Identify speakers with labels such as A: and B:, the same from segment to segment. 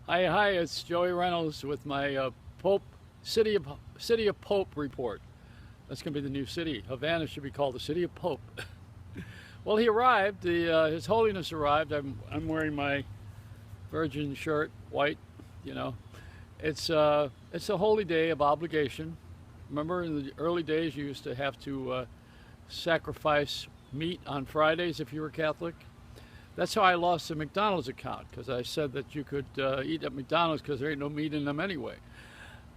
A: Hi, it's Joey Reynolds with my Pope City of Pope report. That's going to be the new city. Havana should be called the City of Pope. Well, he arrived. His Holiness arrived. I'm wearing my virgin shirt, white. You know, it's a holy day of obligation. Remember, in the early days, you used to have to sacrifice meat on Fridays if you were Catholic. That's how I lost the McDonald's account because I said that you could eat at McDonald's because there ain't no meat in them anyway.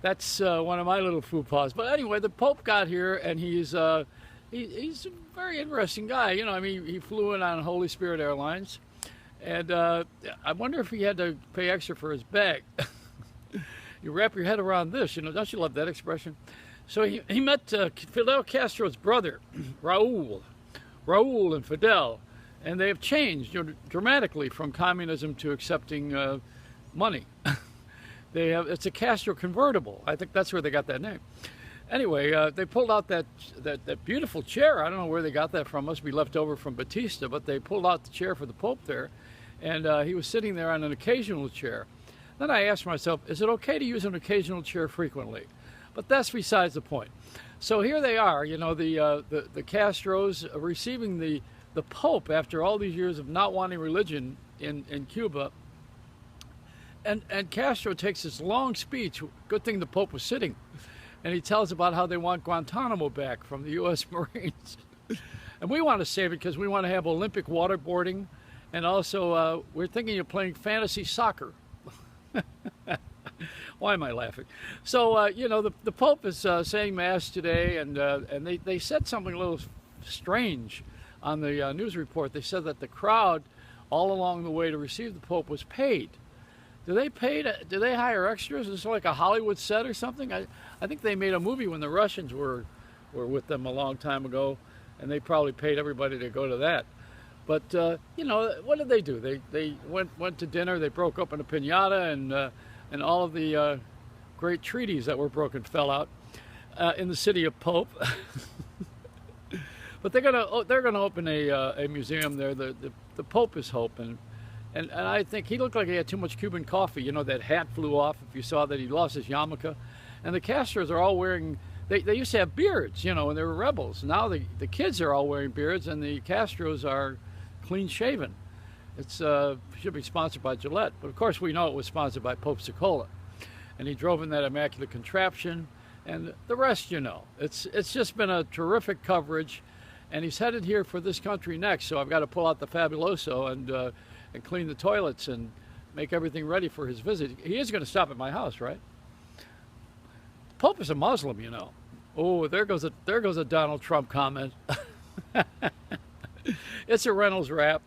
A: That's one of my little faux pas. But anyway, the Pope got here and he's a very interesting guy. You know, I mean, he flew in on Holy Spirit Airlines, and I wonder if he had to pay extra for his bag. You wrap your head around this, you know, don't you love that expression? So he met Fidel Castro's brother, Raul and Fidel, and they have changed, you know, dramatically from communism to accepting money. It's a Castro convertible. I think that's where they got that name. Anyway, they pulled out that beautiful chair. I don't know where they got that from. Must be left over from Batista, but they pulled out the chair for the Pope there, and he was sitting there on an occasional chair. Then I asked myself, is it okay to use an occasional chair frequently? But that's besides the point. So here they are, you know, the Castros receiving the Pope after all these years of not wanting religion in Cuba. And Castro takes this long speech. Good thing the Pope was sitting. And he tells about how they want Guantanamo back from the U.S. Marines. And we want to save it because we want to have Olympic waterboarding. And also, we're thinking of playing fantasy soccer. Why am I laughing? So, you know, the Pope is saying Mass today, and they said something a little strange on the news report. They said that the crowd all along the way to receive the Pope was paid. Do they hire extras? Is this like a Hollywood set or something? I think they made a movie when the Russians were with them a long time ago, and they probably paid everybody to go to that. But you know, what did they do? They went to dinner. They broke open a piñata, and all of the great treaties that were broken fell out in the city of Pope. But they're gonna open a museum there. The Pope is Hope, and I think he looked like he had too much Cuban coffee. You know, that hat flew off if you saw that he lost his yarmulke. And the Castros are all wearing, they used to have beards, you know, and they were rebels. Now the kids are all wearing beards, and the Castros are clean shaven. It's should be sponsored by Gillette, but of course we know it was sponsored by Pope Cicola. And he drove in that immaculate contraption, and the rest you know. It's just been a terrific coverage, and he's headed here for this country next, so I've got to pull out the Fabuloso and clean the toilets and make everything ready for his visit. He is going to stop at my house, right? Pope is a Muslim, you know. Oh, there goes a Donald Trump comment. It's a Reynolds wrap.